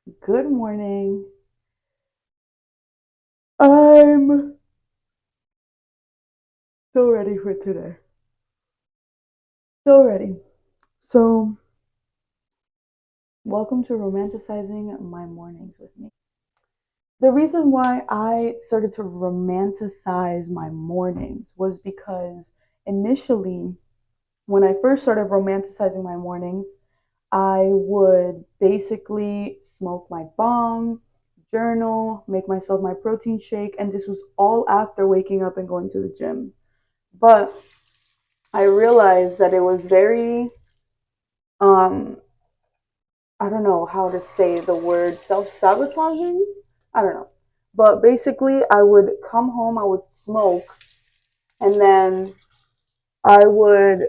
Good morning. I'm so ready for today. So ready. So, welcome to Romanticizing My Mornings with me. The reason why I started to romanticize my mornings was because initially, when I first started romanticizing my mornings, I would basically smoke my bong, journal, make myself my protein shake, and this was all after waking up and going to the gym. But I realized that it was very um I don't know how to say the word self-sabotaging. I don't know. But basically I would come home, I would smoke, and then I would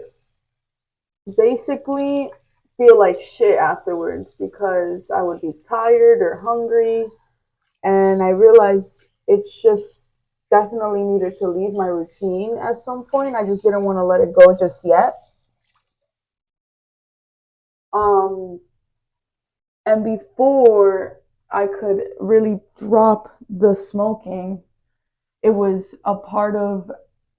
basically feel like shit afterwards because I would be tired or hungry, and I realized it's just definitely needed to leave my routine at some point. I just didn't want to let it go just yet. Um And before I could really drop the smoking, it was a part of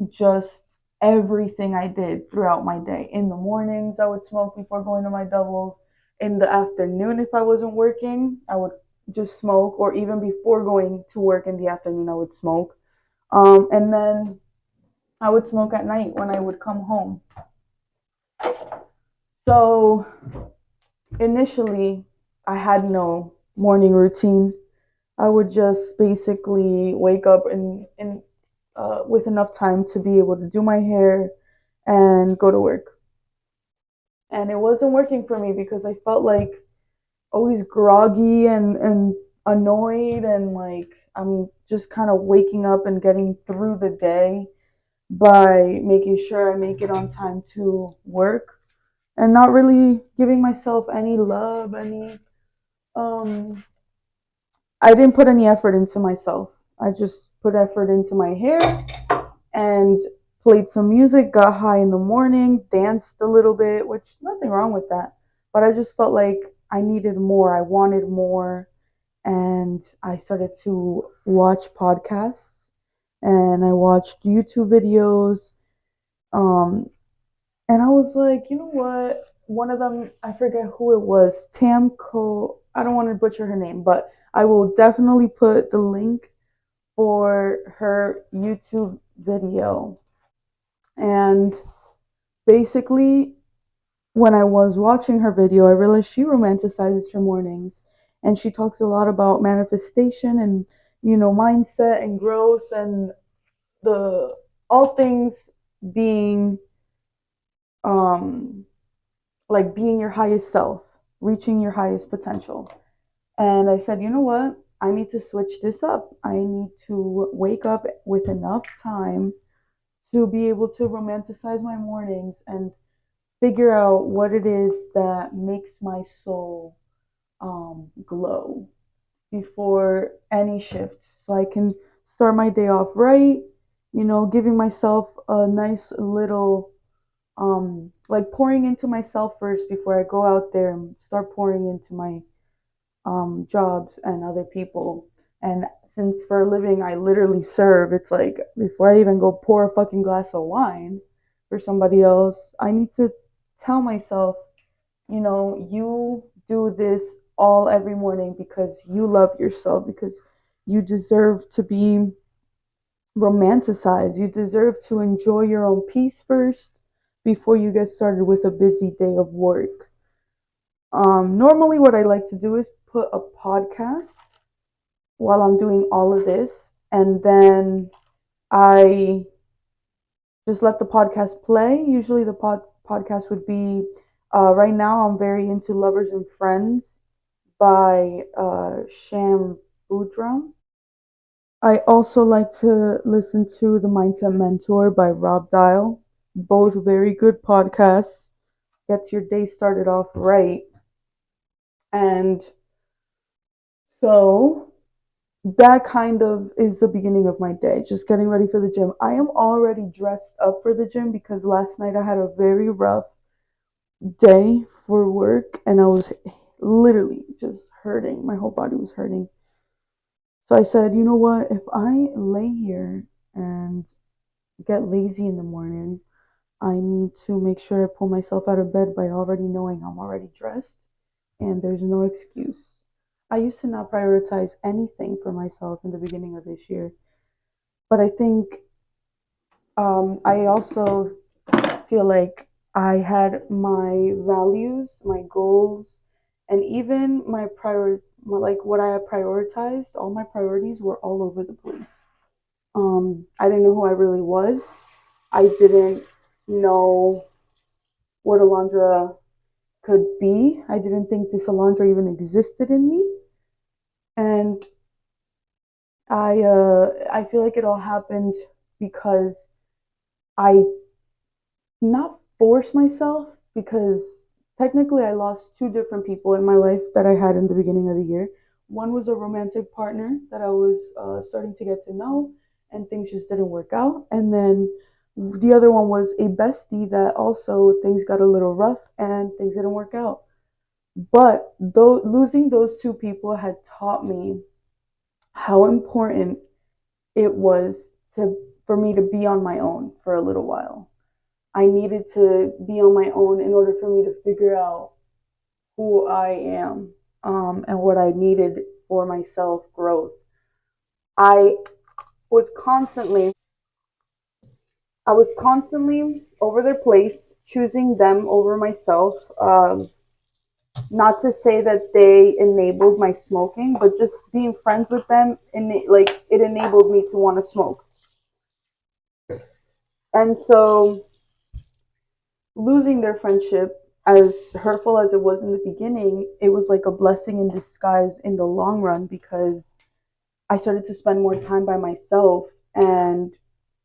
just everything I did throughout my day. In the mornings, I would smoke before going to my doubles. In the afternoon, if I wasn't working, I would just smoke, or even before going to work in the afternoon, I would smoke. And then I would smoke at night when I would come home. So initially, I had no morning routine. I would just basically wake up and with enough time to be able to do my hair and go to work. And it wasn't working for me because I felt like always groggy and annoyed, and like I'm just kind of waking up and getting through the day by making sure I make it on time to work and not really giving myself any love, any um I didn't put any effort into myself. I just put effort into my hair and played some music, got high in the morning, danced a little bit, which nothing wrong with that. But I just felt like I needed more. I wanted more. And I started to watch podcasts and I watched YouTube videos. Um, and I was like, you know what? One of them, I forget who it was, Tamco. I don't want to butcher her name, but I will definitely put the link for her YouTube video. And basically, when I was watching her video, I realized she romanticizes her mornings, and she talks a lot about manifestation and mindset and growth and the all things being um like being your highest self, reaching your highest potential. And I said, you know what? I need to switch this up. I need to wake up with enough time to be able to romanticize my mornings and figure out what it is that makes my soul glow before any shift, so I can start my day off right, giving myself a nice little like pouring into myself first before I go out there and start pouring into my jobs and other people. And since for a living I literally serve, it's like before I even go pour a fucking glass of wine for somebody else, I need to tell myself, you do this all every morning because you love yourself, because you deserve to be romanticized. You deserve to enjoy your own peace first before you get started with a busy day of work. Normally, what I like to do is put a podcast while I'm doing all of this, and then I just let the podcast play. Usually, the podcast would be right now. I'm very into Lovers and Friends by Sham Budram. I also like to listen to The Mindset Mentor by Rob Dial. Both very good podcasts. Gets your day started off right. And so that kind of is the beginning of my day, just getting ready for the gym. I am already dressed up for the gym because last night I had a very rough day for work and I was literally just hurting. My whole body was hurting. So I said, you know what? If I lay here and get lazy in the morning, I need to make sure I pull myself out of bed by already knowing I'm already dressed and there's no excuse. I used to not prioritize anything for myself in the beginning of this year, but I think I also feel like I had my values, my goals, and even like what I had prioritized. All my priorities were all over the place. I didn't know who I really was. I didn't know what Alondra could be. I didn't think this Alondra even existed in me, and I feel like it all happened because I not force myself, because technically I lost two different people in my life that I had in the beginning of the year. One was a romantic partner that I was starting to get to know, and things just didn't work out. And then the other one was a bestie that also things got a little rough and things didn't work out. But though losing those two people had taught me how important it was to for me to be on my own for a little while. I needed to be on my own in order for me to figure out who I am, and what I needed for my self growth. I was constantly, I was constantly over their place, choosing them over myself. Not to say that they enabled my smoking, but just being friends with them, and it enabled me to want to smoke. And so losing their friendship, as hurtful as it was in the beginning, it was like a blessing in disguise in the long run, because I started to spend more time by myself. And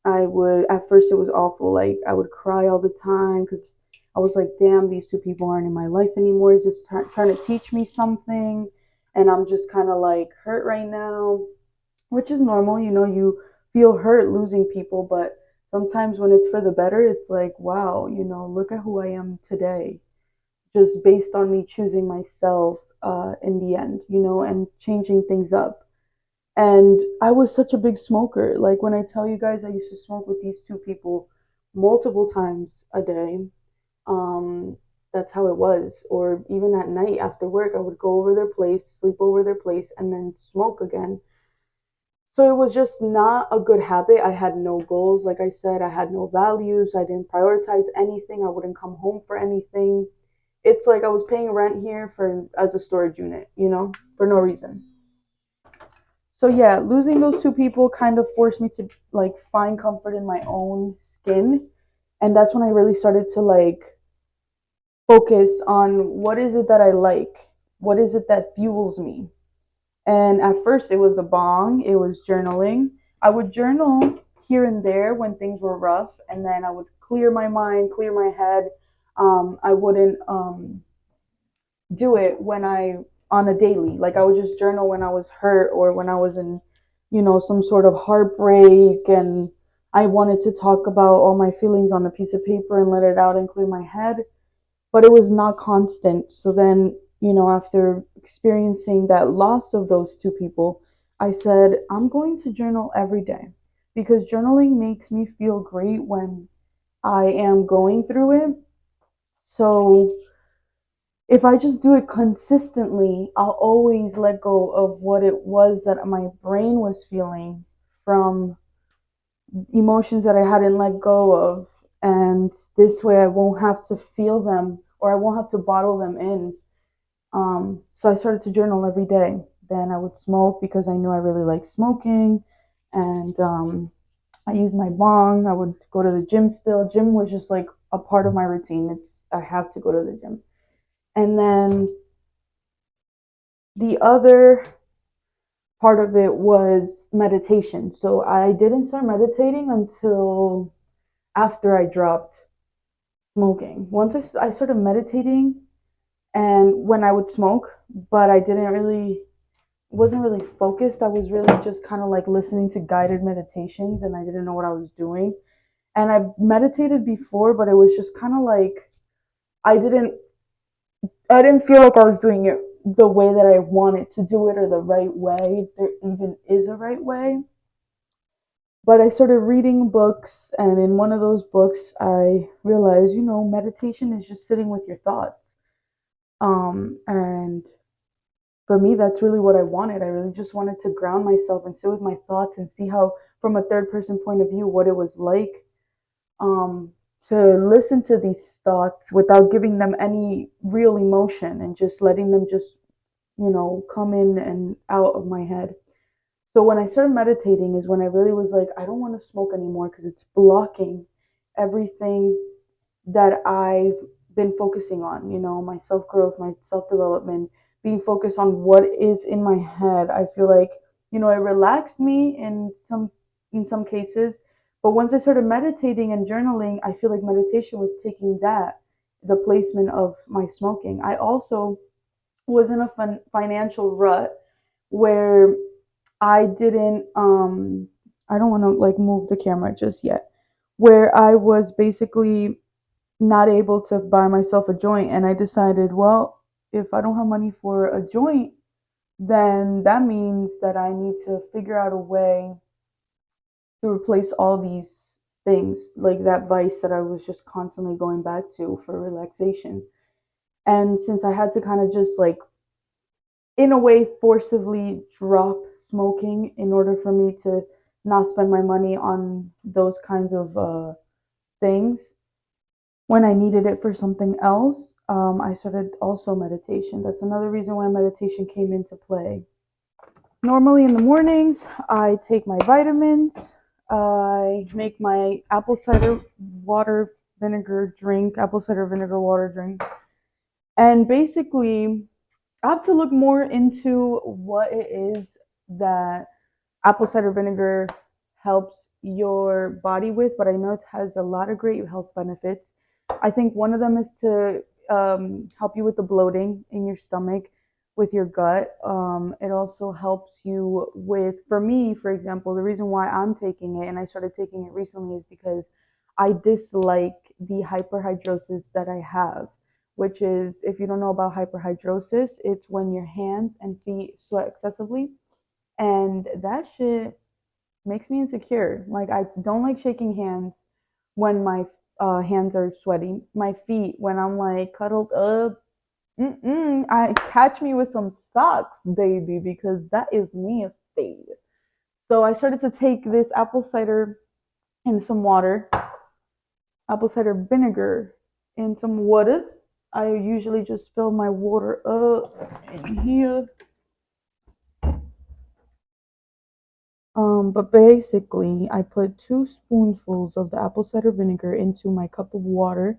I would, at first, it was awful. Like, I would cry all the time because I was like, damn, these two people aren't in my life anymore. Is this trying to teach me something? And I'm just kind of like hurt right now, which is normal. You feel hurt losing people, but sometimes when it's for the better, it's like, wow, look at who I am today, just based on me choosing myself in the end, and changing things up. And I was such a big smoker. Like, when I tell you guys, I used to smoke with these two people multiple times a day. Um, that's how it was. Or even at night after work, I would go over their place, sleep over their place, and then smoke again. So it was just not a good habit. I had no goals. Like I said, I had no values. I didn't prioritize anything. I wouldn't come home for anything. It's like I was paying rent here for as a storage unit, for no reason. So yeah, losing those two people kind of forced me to like find comfort in my own skin. And that's when I really started to like focus on what is it that I like? What is it that fuels me? And at first, it was the bong, it was journaling. I would journal here and there when things were rough, and then I would clear my mind, clear my head. I wouldn't do it when I on a daily. Like, I would just journal when I was hurt or when I was in, some sort of heartbreak, and I wanted to talk about all my feelings on a piece of paper and let it out and clear my head. But it was not constant. So then, after experiencing that loss of those two people, I said, I'm going to journal every day, because journaling makes me feel great when I am going through it. So if I just do it consistently, I'll always let go of what it was that my brain was feeling from emotions that I hadn't let go of. And this way I won't have to feel them, or I won't have to bottle them in. So I started to journal every day. Then I would smoke because I knew I really liked smoking. And I used my bong. I would go to the gym still. Gym was just like a part of my routine. I have to go to the gym. And then the other part of it was meditation. So I didn't start meditating until after I dropped smoking. Once I started meditating, and when I would smoke, but I didn't really, wasn't really focused. I was really just kind of like listening to guided meditations, and I didn't know what I was doing. And I meditated before, but it was just kind of like I didn't I didn't feel like I was doing it the way that I wanted to do it or the right way, if there even is a right way. But I started reading books, and in one of those books, I realized, meditation is just sitting with your thoughts. And for me, that's really what I wanted. I really just wanted to ground myself and sit with my thoughts and see how, from a third person point of view, what it was like um, to listen to these thoughts without giving them any real emotion and just letting them just, come in and out of my head. So when I started meditating is when I really was like, I don't want to smoke anymore because it's blocking everything that I've been focusing on, my self growth, my self development, being focused on what is in my head. I feel like, it relaxed me in some cases, but once I started meditating and journaling, I feel like meditation was taking that the placement of my smoking. I also was in a financial rut where I didn't I don't want to like move the camera just yet, where I was basically not able to buy myself a joint, and I decided, well, if I don't have money for a joint, then that means that I need to figure out a way to replace all these things, like that vice that I was just constantly going back to for relaxation. And since I had to kind of just like, in a way, forcibly drop smoking in order for me to not spend my money on those kinds of things, when I needed it for something else, I started also meditation. That's another reason why meditation came into play. Normally in the mornings, I take my vitamins. I make my apple cider water vinegar drink, apple cider vinegar water drink. And basically, I have to look more into what it is that apple cider vinegar helps your body with, but I know it has a lot of great health benefits. I think one of them is to help you with the bloating in your stomach, with your gut. It also helps you with, for me, for example, the reason why I'm taking it and I started taking it recently is because I dislike the hyperhidrosis that I have, which is, if you don't know about hyperhidrosis, it's when your hands and feet sweat excessively, and that shit makes me insecure. Like, I don't like shaking hands when my hands are sweaty. My feet, when I'm like cuddled up, I catch me with some socks, baby, because that is nasty. So I started to take this apple cider in some water, apple cider vinegar in some water. I usually just fill my water up in here. But basically, I put 2 spoonfuls of the apple cider vinegar into my cup of water,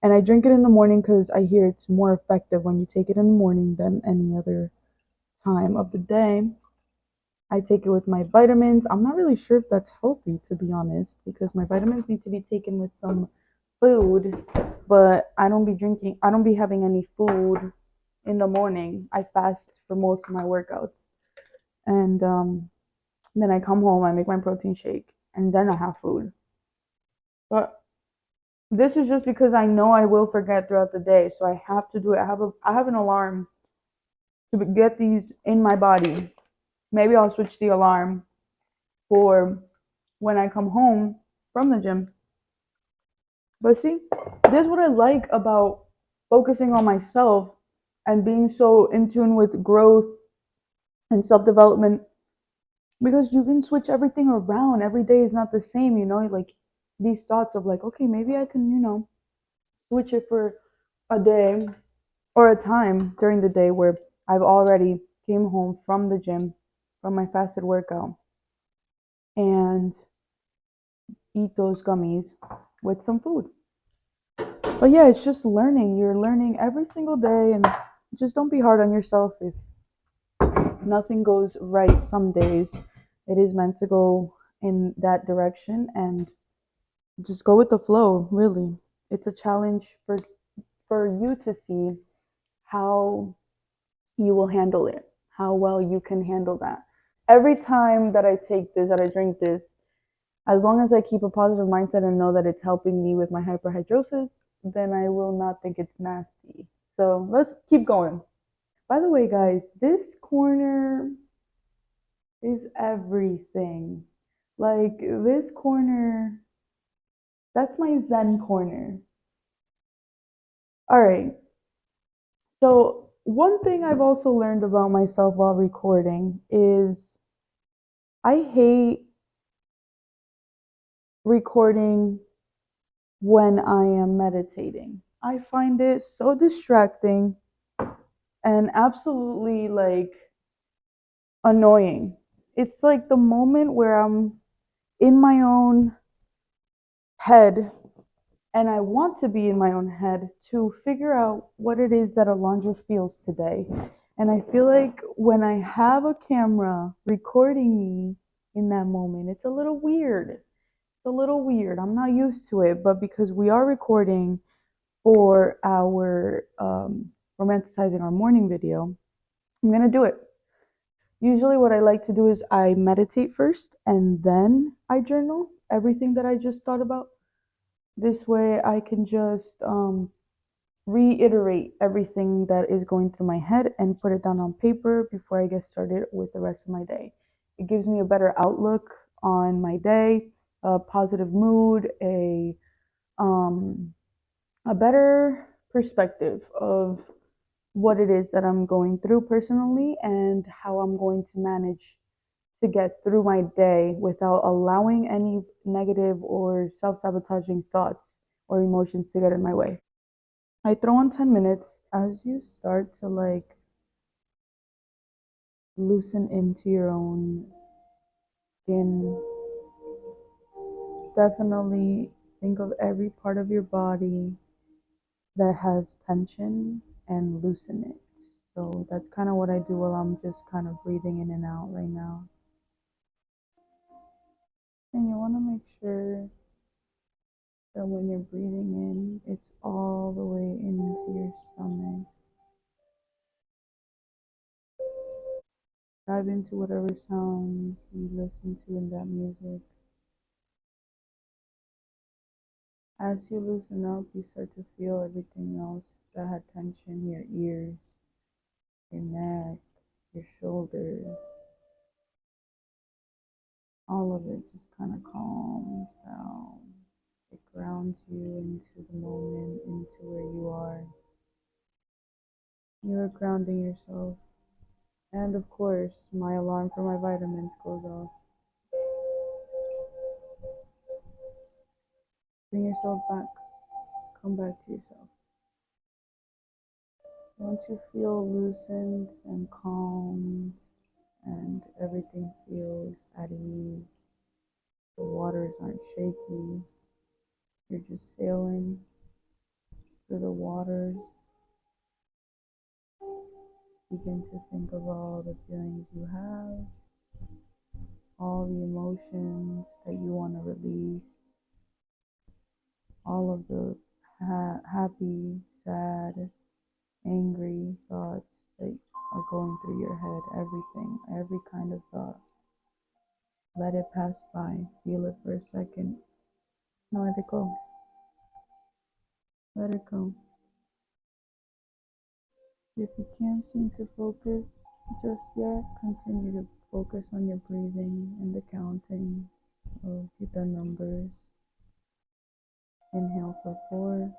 and I drink it in the morning because I hear it's more effective when you take it in the morning than any other time of the day. I take it with my vitamins. I'm not really sure if that's healthy, to be honest, because my vitamins need to be taken with some food, but I don't be having any food in the morning. I fast for most of my workouts. And then I come home, I make my protein shake, and then I have food. But this is just because I know I will forget throughout the day, so I have to do it. I have an alarm to get these in my body. Maybe I'll switch the alarm for when I come home from the gym. But see, this is what I like about focusing on myself and being so in tune with growth and self development, because you can switch everything around. Every day is not the same, like these thoughts of like, okay, maybe I can, switch it for a day or a time during the day where I've already came home from the gym, from my fasted workout, and eat those gummies with some food. But yeah, it's just learning. You're learning every single day, and just don't be hard on yourself if nothing goes right some days. It is meant to go in that direction, and just go with the flow, really. It's a challenge for you to see how you will handle it, how well you can handle that. Every time that I take this, that I drink this, as long as I keep a positive mindset and know that it's helping me with my hyperhidrosis, then I will not think it's nasty. So let's keep going. By the way, guys, this corner is everything. Like, this corner, that's my Zen corner. All right. So, one thing I've also learned about myself while recording is I hate recording when I am meditating. I find it so distracting and absolutely like annoying. It's like the moment where I'm in my own head and I want to be in my own head to figure out what it is that Alondra feels today. And I feel like when I have a camera recording me in that moment, it's a little weird. It's a little weird. I'm not used to it, but because we are recording for our romanticizing our morning video, I'm gonna do it. Usually, what I like to do is I meditate first and then I journal everything that I just thought about. This way, I can just reiterate everything that is going through my head and put it down on paper before I get started with the rest of my day. It gives me a better outlook on my day, a positive mood, um, a better perspective of what it is that I'm going through personally and how I'm going to manage to get through my day without allowing any negative or self sabotaging thoughts or emotions to get in my way. I throw on 10 minutes as you start to like loosen into your own skin. Definitely think of every part of your body that has tension and loosen it. So that's kind of what I do while I'm just kind of breathing in and out right now. And you want to make sure that when you're breathing in, it's all the way into your stomach. Dive into whatever sounds you listen to in that music. As you loosen up, you start to feel everything else that had tension, your ears, your neck, your shoulders. All of it just kind of calms down. It grounds you into the moment, into where you are. You're grounding yourself. And of course, my alarm for my vitamins goes off. Bring yourself back. Come back to yourself. Once you feel loosened and calm and everything feels at ease, the waters aren't shaky, you're just sailing through the waters. Begin to think of all the feelings you have, all the emotions that you want to release, all of the happy, sad, angry thoughts that are going through your head, everything, every kind of thought. Let it pass by. Feel it for a second. Now let it go. Let it go. If you can't seem to focus just yet, continue to focus on your breathing and the counting of the numbers. Inhale for 4,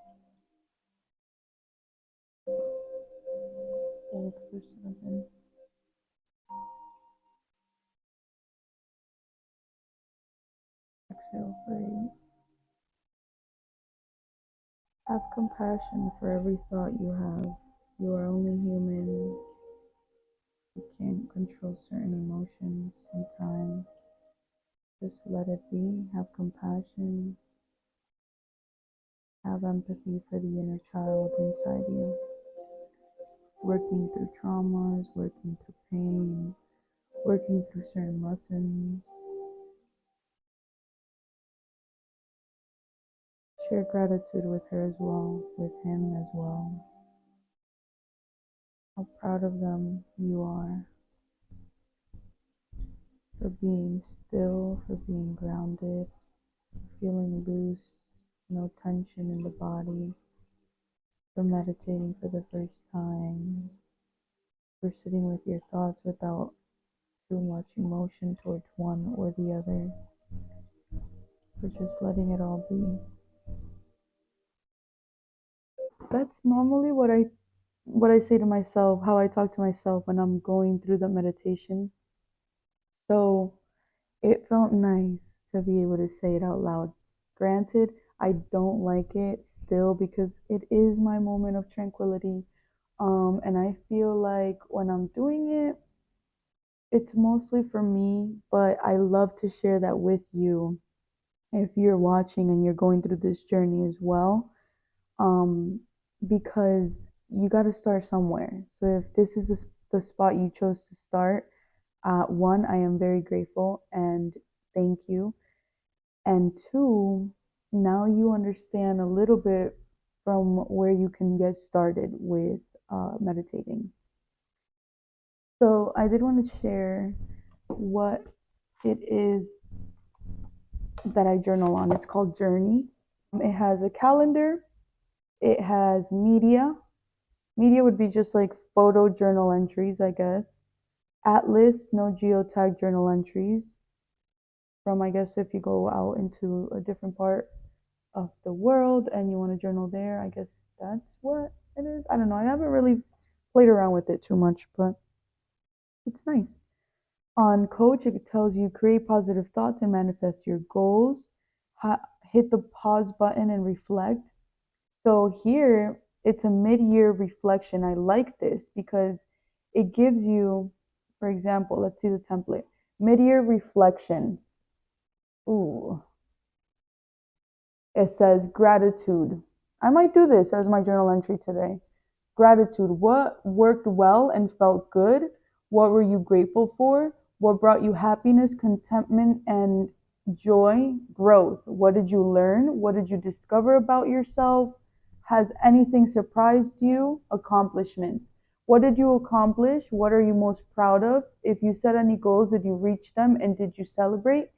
hold for 7, exhale for 8. Have compassion for every thought you have. You are only human. You can't control certain emotions sometimes. Just let it be. Have compassion. Have empathy for the inner child inside you. Working through traumas, working through pain, working through certain lessons. Share gratitude with her as well, with him as well. How proud of them you are for being still, for being grounded, feeling loose, no tension in the body, for meditating for the first time. for sitting with your thoughts without too much emotion towards one or the other, for just letting it all be. That's normally what I say to myself, how I talk to myself when I'm going through the meditation. So it felt nice to be able to say it out loud. Granted, I don't like it still because it is my moment of tranquility. And I feel like when I'm doing it, it's mostly for me, but I love to share that with you if you're watching and you're going through this journey as well. Um, because you got to start somewhere. So if this is the spot you chose to start, one, I am very grateful and thank you. And two, now you understand a little bit from where you can get started with meditating. So I did want to share what it is that I journal on. It's called Journey. It has a calendar, it has media. Media would be just like photo journal entries, I guess. Atlas, no geotag journal entries. From, I guess, if you go out into a different part of the world and you want to journal there, I guess that's what it is. I don't know. I haven't really played around with it too much, but it's nice. On Coach, it tells you create positive thoughts and manifest your goals. Hit the pause button and reflect. So here, it's a mid-year reflection. I like this because it gives you, for example, let's see the template. Mid-year reflection. Ooh, it says gratitude. I might do this as my journal entry today. Gratitude. What worked well and felt good? What were you grateful for? What brought you happiness, contentment, and joy? Growth. What did you learn? What did you discover about yourself? Has anything surprised you? Accomplishments. What did you accomplish? What are you most proud of? If you set any goals, did you reach them and did you celebrate?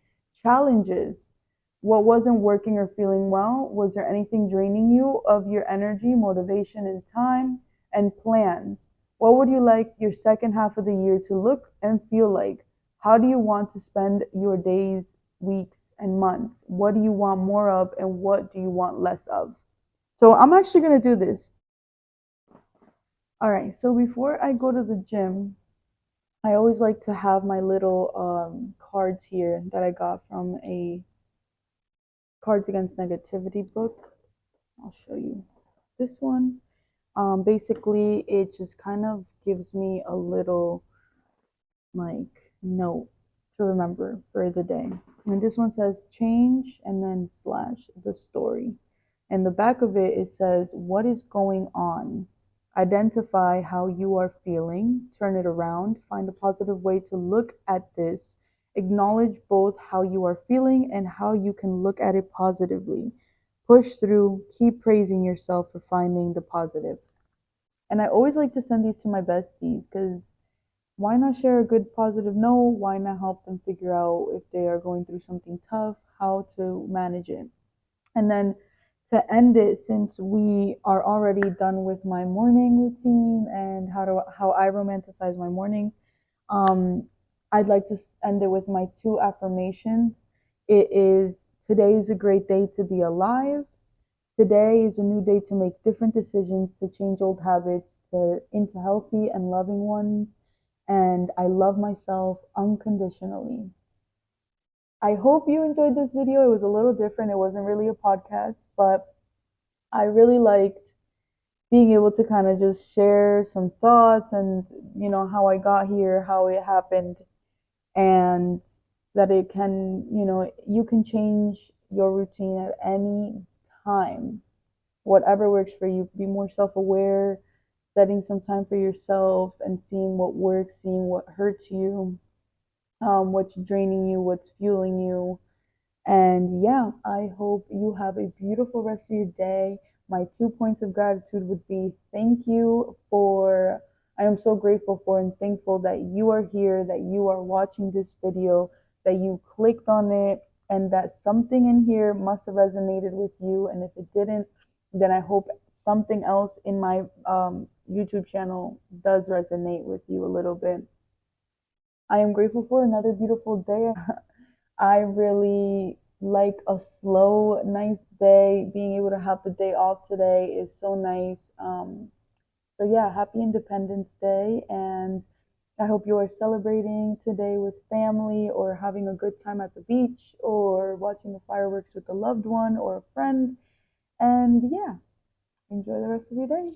Challenges. What wasn't working or feeling well? Was there anything draining you of your energy, motivation, and time? And plans. What would you like your second half of the year to look and feel like? How do you want to spend your days, weeks, and months? What do you want more of and what do you want less of? So I'm actually going to do this. All right, so before I go to the gym, I always like to have my little cards here that I got from a Cards Against Negativity book. I'll show you. It's this one. Basically, it just kind of gives me a little like note to remember for the day. And this one says change and then slash the story. And the back of it, it says, what is going on? Identify how you are feeling, turn it around, find a positive way to look at this. Acknowledge both how you are feeling and how you can look at it positively. Push through, keep praising yourself for finding the positive. And I always like to send these to my besties because why not share a good positive note? Why not help them figure out if they are going through something tough, how to manage it? And then to end it, since we are already done with my morning routine and how I romanticize my mornings, um, I'd like to end it with my two affirmations. It is today is a great day to be alive. Today is a new day to make different decisions, to change old habits to into healthy and loving ones. And I love myself unconditionally. I hope you enjoyed this video. It was a little different. It wasn't really a podcast, but I really liked being able to kind of just share some thoughts and, how I got here, how it happened, and that it can, you can change your routine at any time, whatever works for you. Be more self aware, setting some time for yourself and seeing what works, seeing what hurts you, what's draining you, what's fueling you. And yeah, I hope you have a beautiful rest of your day. My 2 points of gratitude would be thank you for, I am so grateful for and thankful that you are here, that you are watching this video, that you clicked on it, and that something in here must have resonated with you. And if it didn't, then I hope something else in my YouTube channel does resonate with you a little bit. I am grateful for another beautiful day. I really like a slow, nice day. Being able to have the day off today is so nice. So yeah, happy Independence Day, and I hope you are celebrating today with family or having a good time at the beach or watching the fireworks with a loved one or a friend. And yeah, enjoy the rest of your day.